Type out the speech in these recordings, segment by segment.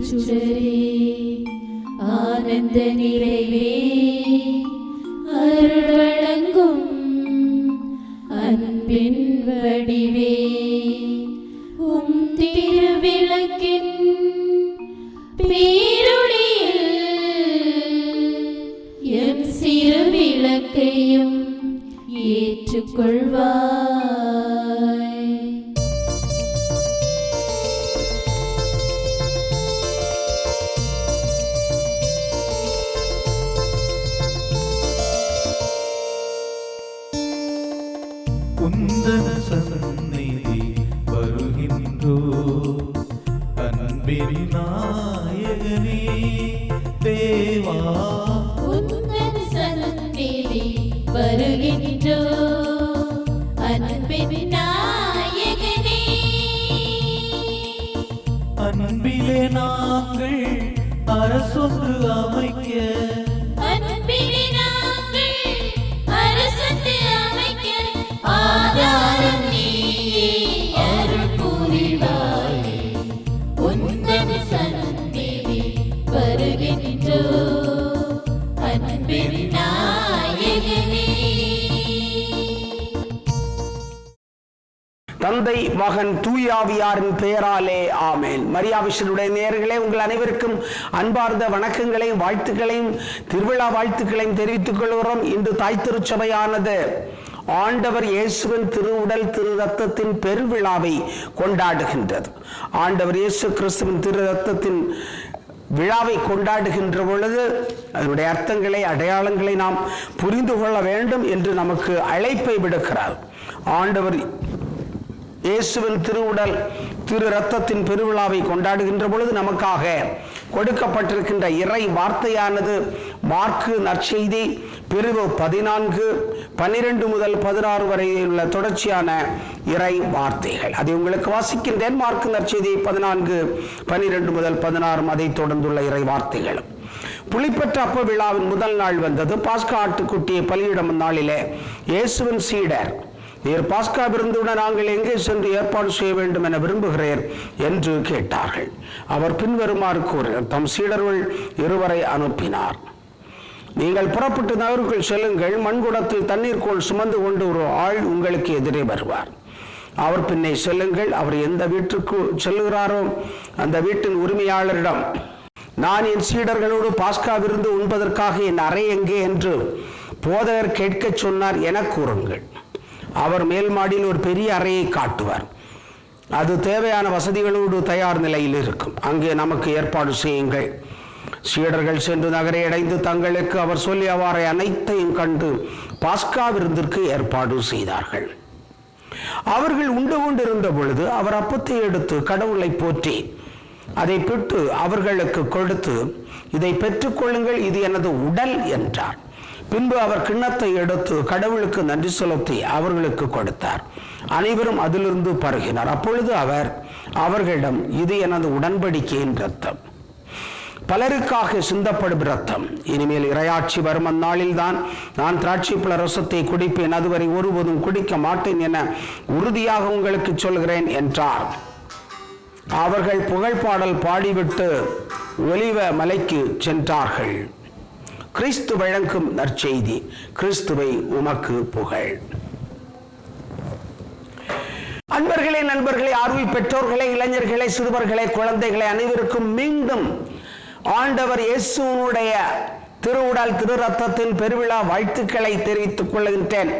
அருட்சுடரே, ஆனந்த நிறைவே, அருள் வழங்கும் அன்பின் வடிவே, உம் திருவிளக்கின் பேரொளியில் எம் சிறு விளக்கையும் ஏற்றுக்கொள்வாய். உந்தன சந்நிதி வருகின்றோ, அன்பின் நாயகனே தேவா. உந்தன சந்நிதி வருகின்றோ, அன்பின் நாயகனே. அன்பிலே நாங்கள் அரசொன்று அமைக்க, ஆதாரம் நீயே, அருள் புரிவாயே. உந்தன் சந்நிதி வருகின்றோ, அன்பின் நாயகனே. தந்தை, மகன், தூயாவியாரின் பெயராலே ஆமேன். மரியாவிஷனுடைய நேயர்களே, உங்கள் அனைவருக்கும் அன்பார்ந்த வணக்கங்களையும் வாழ்த்துக்களையும் திருவிழா வாழ்த்துக்களையும் தெரிவித்துக் கொள்கிறோம். இன்று தாய் திருச்சபையானது ஆண்டவர் இயேசுவின் திருவுடல் திரு ரத்தத்தின் பெருவிழாவை கொண்டாடுகின்றது. ஆண்டவர் இயேசு கிறிஸ்துவின் திரு ரத்தத்தின் விழாவை கொண்டாடுகின்ற பொழுது அதனுடைய அர்த்தங்களை, அடையாளங்களை நாம் புரிந்து கொள்ள வேண்டும் என்று நமக்கு அழைப்பை விடுக்கிறார். ஆண்டவர் இயேசுவின் திருவுடல் திரு ரத்தத்தின் பெருவிழாவை கொண்டாடுகின்ற பொழுது நமக்காக கொடுக்கப்பட்டிருக்கின்ற இறை வார்த்தையானது மார்க்கு நற்செய்தி பிரிவு 14:12 முதல் 16 வரை உள்ள தொடர்ச்சியான இறை வார்த்தைகள். அதை உங்களுக்கு வாசிக்கின்றேன். மார்க்கு நற்செய்தி 14:12 முதல் 16 அதை தொடர்ந்துள்ள இறை வார்த்தைகளும். புளிப்பற்ற அப்ப விழாவின் முதல் நாள் வந்தது. பாஸ்கா ஆட்டுக்குட்டியை பலியிடும் நாளிலே இயேசுவின் சீடர், நீர் பாஸ்கா விருந்துடன் நாங்கள் எங்கே சென்று ஏற்பாடு செய்ய வேண்டும் என விரும்புகிறீர் என்று கேட்டார்கள். அவர் பின்வருமாறு கூறினார். தம் சீடர்கள் 2 அனுப்பினார். நீங்கள் புறப்பட்டு நகருக்குள் செல்லுங்கள். மண்குடத்தில் தண்ணீர் கோல் சுமந்து கொண்டு ஒரு ஆள் உங்களுக்கு எதிரே வருவார். அவர் பின்னே செல்லுங்கள். அவர் எந்த வீட்டுக்கு செல்லுகிறாரோ அந்த வீட்டின் உரிமையாளரிடம், நான் என் சீடர்களோடு பாஸ்கா விருந்து உண்பதற்காக என் அறை எங்கே என்று போதகர் கேட்க சொன்னார் என கூறுங்கள். அவர் மேல் மாடியில் ஒரு பெரிய அறையை காட்டுவார். அது தேவையான வசதிகளோடு தயார் நிலையில் இருக்கும். அங்கே நமக்கு ஏற்பாடு செய்யுங்கள். சீடர்கள் சென்று நகரை அடைந்து தங்களுக்கு அவர் சொல்லி அவ்வாறு அனைத்தையும் கண்டு பாஸ்கா விருந்திற்கு ஏற்பாடு செய்தார்கள். அவர்கள் உண்டு கொண்டிருந்த பொழுது அவர் அப்பத்தை எடுத்து கடவுளை போற்றி அதை பிட்டு அவர்களுக்கு கொடுத்து, இதை பெற்றுக்கொள்ளுங்கள், இது எனது உடல் என்றார். பின்பு அவர் கிண்ணத்தை எடுத்து கடவுளுக்கு நன்றி செலுத்தி அவர்களுக்கு கொடுத்தார். அனைவரும் அதிலிருந்து பருகினார். அப்பொழுது அவர் அவர்களிடம், இது எனது உடன்படிக்கையின் இரத்தம், பலருக்காக சிந்தப்படும் இரத்தம். இனிமேல் இறையாட்சி வரும் அந்நாளில் தான் நான் திராட்சைப்பழ ரசத்தை குடிப்பேன், அதுவரை ஒருபோதும் குடிக்க மாட்டேன் என உறுதியாக உங்களுக்கு சொல்கிறேன் என்றார். அவர்கள் புகழ்பாடல் பாடிவிட்டு ஒலிவ மலைக்கு சென்றார்கள். கிறிஸ்து வழங்கும் நற்செய்தி. கிறிஸ்துவை உமக்கு புகழ். அன்பர்களே, நண்பர்களே, ஆர்வல் பெற்றோர்களே, இளைஞர்களே, சிறுவர்களே, குழந்தைகளே, அனைவருக்கும் மீண்டும் ஆண்டவர் இயேசுவினுடைய திருவுடல் திரு ரத்தத்தின் பெருவிழா வாழ்த்துக்களை தெரிவித்துக் கொள்கின்றேன்.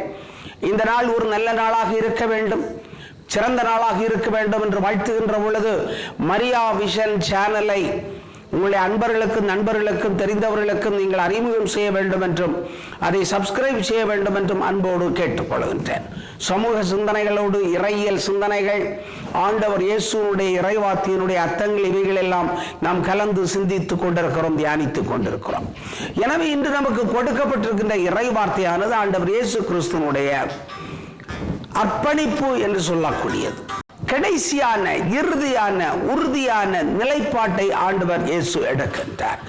இந்த நாள் ஒரு நல்ல நாளாக இருக்க வேண்டும், சிறந்த நாளாக இருக்க வேண்டும் என்று வாழ்த்துகின்ற பொழுது மரியா விஷன் சேனலை உங்களுடைய அன்பர்களுக்கும் நண்பர்களுக்கும் தெரிந்தவர்களுக்கும் நீங்கள் அறிமுகம் செய்ய வேண்டும் என்றும் அதை சப்ஸ்கிரைப் செய்ய வேண்டும் என்றும் அன்போடு கேட்டுக்கொள்கின்றேன். சமூக சிந்தனைகளோடு இறையியல் சிந்தனைகள், ஆண்டவர் இயேசுனுடைய இறைவார்த்தையினுடைய அர்த்தங்கள், இவைகள் எல்லாம் நாம் கலந்து சிந்தித்துக் கொண்டிருக்கிறோம், தியானித்துக் கொண்டிருக்கிறோம். எனவே இன்று நமக்கு கொடுக்கப்பட்டிருக்கின்ற இறைவார்த்தையானது ஆண்டவர் இயேசு கிறிஸ்துனுடைய அர்ப்பணிப்பு என்று சொல்லக்கூடியது. கடைசியான, இறுதியான, உறுதியான நிலைப்பாட்டை ஆண்டவர் இயேசு எடுக்கின்றார்.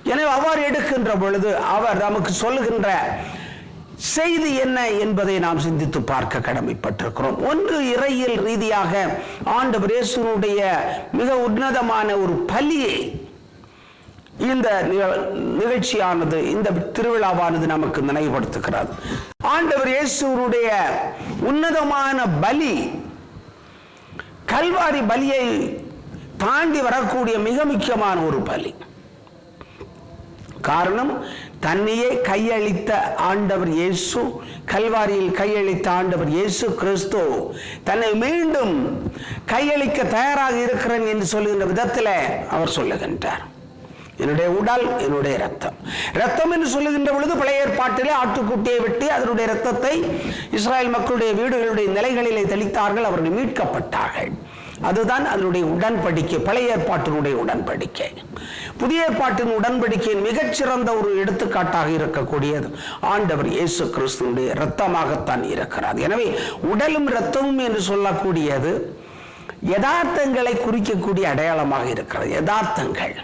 எனவே அவ்வாறு எடுக்கின்ற பொழுது அவர் நமக்கு சொல்லுகின்ற செய்தி என்ன என்பதை நாம் சிந்தித்து பார்க்க கடமைப்பட்டிருக்கிறோம். ஒன்று, இறையியல் ரீதியாக ஆண்டவர் இயேசுனுடைய மிக உன்னதமான ஒரு பலியை இந்த நிகழ்ச்சியானது, இந்த திருவிழாவானது நமக்கு நினைவுபடுத்துகிறது. ஆண்டவர் இயேசுவுடைய உன்னதமான பலி, கல்வாரி பலியை தாண்டி வரக்கூடிய மிக முக்கியமான ஒரு பலி. காரணம், தன்னையே கையளித்த ஆண்டவர் இயேசு, கல்வாரியில் கையளித்த ஆண்டவர் இயேசு கிறிஸ்து தன்னை மீண்டும் கையளிக்க தயாராக இருக்கிறேன் என்று சொல்லுகின்ற விதத்தில் அவர் சொல்லுகின்றார். என்னுடைய உடல், என்னுடைய ரத்தம். ரத்தம் என்று சொல்லுகின்ற பொழுது பழைய ஏற்பாட்டிலே ஆட்டுக்குட்டியை வெட்டி அதனுடைய ரத்தத்தை இஸ்ராயல் மக்களுடைய வீடுகளுடைய நிலைகளிலே தெளித்தார்கள், அவர்கள் மீட்கப்பட்டார்கள். அதுதான் அதனுடைய உடன்படிக்கை, பழைய ஏற்பாட்டினுடைய உடன்படிக்கை. புதிய ஏற்பாட்டின் உடன்படிக்கையின் மிகச்சிறந்த ஒரு எடுத்துக்காட்டாக இருக்கக்கூடியது ஆண்டவர் இயேசு கிறிஸ்துவினுடைய இரத்தமாகத்தான் இருக்கிறது. எனவே உடலும் இரத்தமும் என்று சொல்லக்கூடியது யதார்த்தங்களை குறிக்கக்கூடிய அடையாளமாக இருக்கிறது. யதார்த்தங்கள்.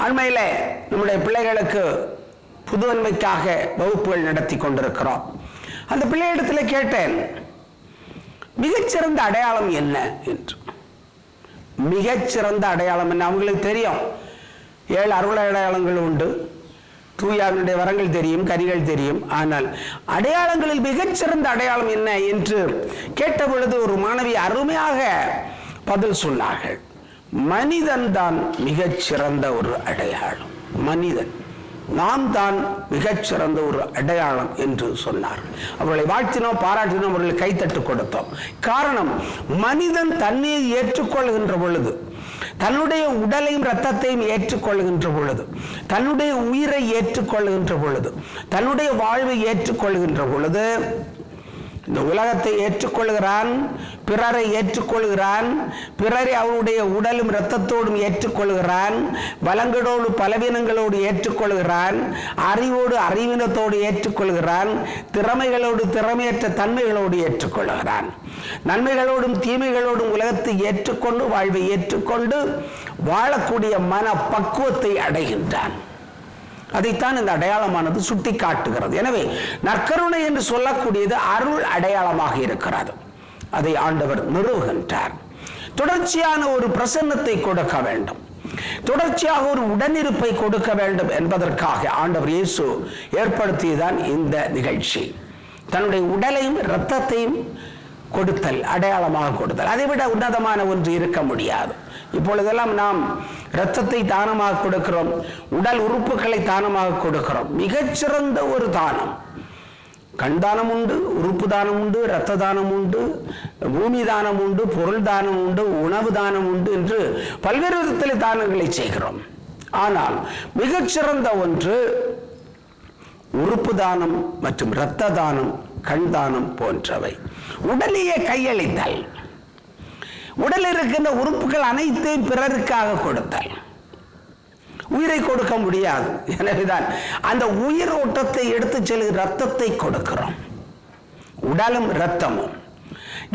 அண்மையில் நம்முடைய பிள்ளைகளுக்கு புதுவன்மைக்காக வகுப்புகள் நடத்தி கொண்டிருக்கிறோம். அந்த பிள்ளையிடத்தில் கேட்டேன், மிகச்சிறந்த அடையாளம் என்ன என்று. மிகச்சிறந்த அடையாளம் என்ன? அவங்களுக்கு தெரியும், 7 அருள் அடையாளங்கள் உண்டு, தூயாவினுடைய வரங்கள் தெரியும், கனிகள் தெரியும். ஆனால் அடையாளங்களில் மிகச்சிறந்த அடையாளம் என்ன என்று கேட்ட பொழுது ஒரு மாணவி அருமையாக பதில் சொன்னார்கள். மனிதன் தான் மிகச்சிறந்த ஒரு அடையாளம். மனிதன், நாம் தான் மிகச்சிறந்த ஒரு அடையாளம் என்று சொன்னார். அவர்களை வாழ்த்தினோம், பாராட்டினோம், அவர்களை கைத்தட்டு கொடுத்தோம். காரணம், மனிதன் தன்னை ஏற்றுக்கொள்கின்ற பொழுது, தன்னுடைய உடலையும் இரத்தத்தையும் ஏற்றுக்கொள்கின்ற பொழுது, தன்னுடைய உயிரை ஏற்றுக்கொள்கின்ற பொழுது, தன்னுடைய வாழ்வை ஏற்றுக்கொள்கின்ற பொழுது, இந்த உலகத்தை ஏற்றுக்கொள்கிறான், பிறரை ஏற்றுக்கொள்கிறான், பிறரை அவருடைய உடலும் இரத்தத்தோடும் ஏற்றுக்கொள்கிறான், பலங்களோடு பலவீனங்களோடு ஏற்றுக்கொள்கிறான், அறிவோடு அறிவீனத்தோடு ஏற்றுக்கொள்கிறான், திறமைகளோடு திறமையற்ற தன்மைகளோடு ஏற்றுக்கொள்கிறான், நன்மைகளோடும் தீமைகளோடும் உலகத்தை ஏற்றுக்கொண்டு வாழ்வை ஏற்றுக்கொண்டு வாழக்கூடிய மன பக்குவத்தை அடைகின்றான். அதைத்தான் இந்த அடையாளமானது சுட்டி காட்டுகிறது. எனவே நற்கருணை என்று சொல்லக்கூடியது அருள் அடையாளமாக இருக்கிறது. அதை ஆண்டவர் நிறுவுகின்றார். தொடர்ச்சியான ஒரு பிரசன்னத்தை கொடுக்க வேண்டும், தொடர்ச்சியாக ஒரு உடனிருப்பை கொடுக்க வேண்டும் என்பதற்காக ஆண்டவர் இயேசு ஏற்படுத்தியதான் இந்த நிகழ்ச்சி. தன்னுடைய உடலையும் இரத்தத்தையும் கொடுத்தல், அடையாளமாக கொடுத்தல். அதைவிட உன்னதமான ஒன்று இருக்க முடியாது. இப்பொழுதெல்லாம் நாம் இரத்தத்தை தானமாக கொடுக்கிறோம், உடல் உறுப்புகளை தானமாக கொடுக்கிறோம். மிகச்சிறந்த ஒரு தானம். கண் தானம் உண்டு, உறுப்பு தானம் உண்டு, இரத்த தானம் உண்டு, பூமி தானம் உண்டு, பொருள் தானம் உண்டு, உணவு தானம் உண்டு என்று பல்வேறு விதத்தில் தானங்களை செய்கிறோம். ஆனால் மிகச்சிறந்த ஒன்று உறுப்பு தானம் மற்றும் இரத்த தானம், கண் தானம் போன்றவை. உடலையே கையளித்தல், உடலில் இருக்கின்ற உறுப்புகள் அனைத்தையும் பிறருக்காக கொடுத்தல். உயிரை கொடுக்க முடியாது, எனவேதான் அந்த உயிர் ஓட்டத்தை எடுத்து செல்கிற ரத்தத்தை கொடுக்கிறோம், உடலும் இரத்தமும்.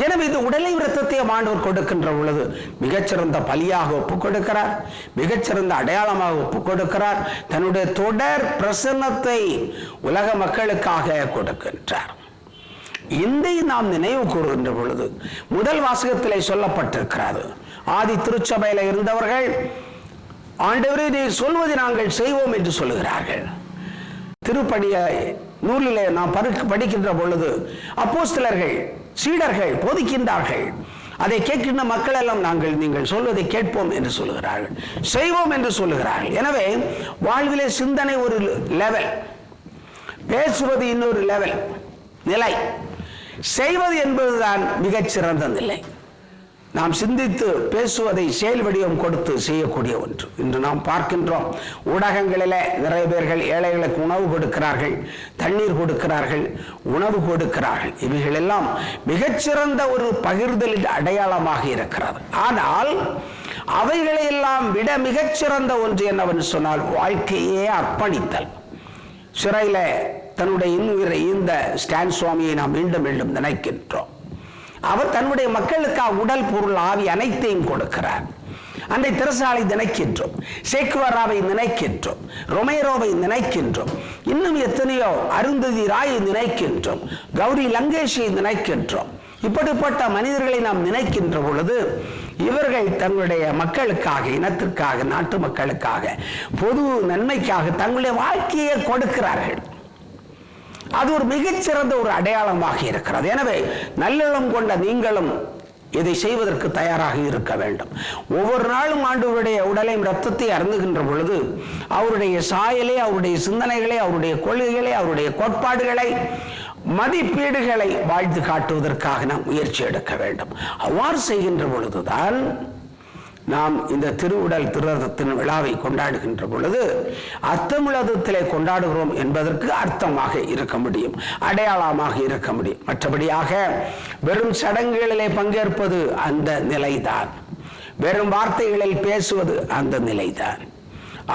எனவே இந்த உடலையும் இரத்தத்தையும் ஆண்டவர் கொடுக்கின்ற பொழுது மிகச்சிறந்த பலியாக ஒப்புக் கொடுக்கிறார், மிகச்சிறந்த அடையாளமாக ஒப்புக் கொடுக்கிறார். தன்னுடைய தொடர் பிரசன்னத்தை உலக மக்களுக்காக கொடுக்கின்றார். இதை நாம் நினைவு கூறுகின்ற பொழுது முதல் வாசகத்திலே சொல்லப்பட்டிருக்கிறது, ஆதி திருச்சபையில இருந்தவர்கள் ஆண்டவரே நீர் சொல்வதை நாங்கள் செய்வோம் என்று சொல்லுகிறார்கள். திருப்படிய நூலிலே நாம் படிக்கின்ற பொழுது அப்போஸ்தலர்கள், சீடர்கள் போதிக்கின்றார்கள். அதை கேட்கின்ற மக்கள் எல்லாம் நீங்கள் சொல்வதை கேட்போம் என்று சொல்லுகிறார்கள், செய்வோம் என்று சொல்லுகிறார்கள். எனவே வாழ்விலே சிந்தனை ஒரு லெவல், பேசுவது இன்னொரு லெவல் நிலை, செய்வது என்பதுதான் மிகச்சிறந்த நிலை. நாம் சிந்தித்து பேசுவதை செயல் வடிவம் கொடுத்து செய்யக்கூடிய ஒன்று. இன்று நாம் பார்க்கின்றோம், ஊடகங்களில் நிறைய பேர்கள் ஏழைகளுக்கு உணவு கொடுக்கிறார்கள், தண்ணீர் கொடுக்கிறார்கள், உணவு கொடுக்கிறார்கள். இவைகள் எல்லாம் மிகச்சிறந்த ஒரு பகிர்தலின் அடையாளமாக இருக்கிறது. ஆனால் அவைகளையெல்லாம் விட மிகச்சிறந்த ஒன்று என்னவென்று சொன்னால் வாழ்க்கையே அர்ப்பணித்தல். சிறையில தன்னுடைய இன்னுயிரை இந்த ஸ்டான் சுவாமியை நாம் மீண்டும் மீண்டும் நினைக்கின்றோம். அவர் தன்னுடைய மக்களுக்காக உடல் பொருள் ஆவி அனைத்தையும் கொடுக்கிறார். அன்றை திரசாலை நினைக்கின்றோம், சேக்குவராவை நினைக்கின்றோம், ரொமேரோவை நினைக்கின்றோம், இன்னும் எத்தனையோ அருந்ததி ராயை நினைக்கின்றோம், கௌரி லங்கேஷை நினைக்கின்றோம். இப்படிப்பட்ட மனிதர்களை நாம் நினைக்கின்ற பொழுது இவர்கள் தங்களுடைய மக்களுக்காக, இனத்திற்காக, நாட்டு மக்களுக்காக, பொது நன்மைக்காக தங்களுடைய வாழ்க்கையை கொடுக்கிறார்கள். அது ஒரு மிகச்சிறந்த ஒரு அடையாளமாக இருக்கிறது. எனவே நல்லெண்ணம் கொண்ட நீங்களும் இதை செய்வதற்கு தயாராக இருக்க வேண்டும். ஒவ்வொரு நாளும் ஆண்டவருடைய உடலையும் ரத்தத்தை அருந்துகின்ற பொழுது அவருடைய சாயலை, அவருடைய சிந்தனைகளை, அவருடைய கொள்கைகளை, அவருடைய கோட்பாடுகளை, மதிப்பீடுகளை வாழ்ந்து காட்டுவதற்காக நாம் முயற்சி எடுக்க வேண்டும். அவ்வாறு செய்கின்ற பொழுதுதான் நாம் இந்த திருவுடல் திருரத்தத்தின் விழாவை கொண்டாடுகின்ற பொழுது அர்த்தமுள்ளதிலே கொண்டாடுகிறோம் என்பதற்கு அர்த்தமாக இருக்க முடியும், அடையாளமாக இருக்க முடியும். மற்றபடியாக வெறும் சடங்குகளிலே பங்கேற்பது அந்த நிலைதான், வெறும் வார்த்தைகளில் பேசுவது அந்த நிலைதான்.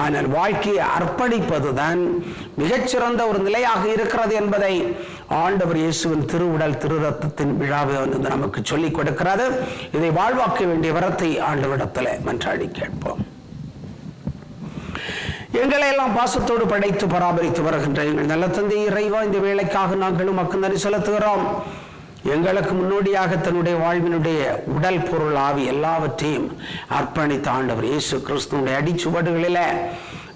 ஆனால் வாழ்க்கையை அர்ப்பணிப்பதுதான் மிகச்சிறந்த ஒரு நிலையாக இருக்கிறது என்பதை ஆண்டவர் இயேசுவின் திருவுடல் திருரத்தத்தின் விழாவை வந்து நமக்கு சொல்லிக் கொடுக்கிறது. இதை வாழ்வாக்க வேண்டிய வரத்தை ஆண்டவரிடத்தில் மன்றாடி கேட்போம். எங்களை எல்லாம் பாசத்தோடு படைத்து பராமரித்து வருகின்ற எங்கள் நல்ல தந்தை இறைவா, இந்த வேலைக்காக நாங்களும் மக்கள் நன்றி செலுத்துகிறோம். எங்களுக்கு முன்னோடியாக தன்னுடைய வாழ்வினுடைய உடல் பொருள் ஆவி எல்லாவற்றையும் அர்ப்பணித்த ஆண்டவர் இயேசு கிறிஸ்துவினுடைய அடிச்சுவடுகளில்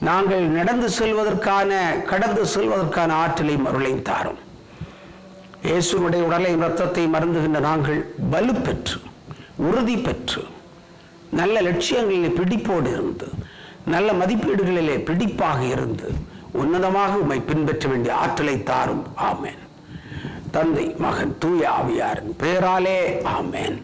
நாங்கள் கடந்து செல்வதற்கான ஆற்றலையும் அருளையும் தாரும். இயேசுனுடைய உடலையும் இரத்தத்தையும் மருந்துகின்ற நாங்கள் வலு பெற்று, உறுதி பெற்று, நல்ல லட்சியங்களிலே பிடிப்போடு இருந்து, நல்ல மதிப்பீடுகளிலே பிடிப்பாக இருந்து, உன்னதமாக உம்மை பின்பற்ற வேண்டிய ஆற்றலை தாரும். ஆமேன். தந்தை, மகன், தூய ஆவியாரின் பெயராலே ஆமேன்.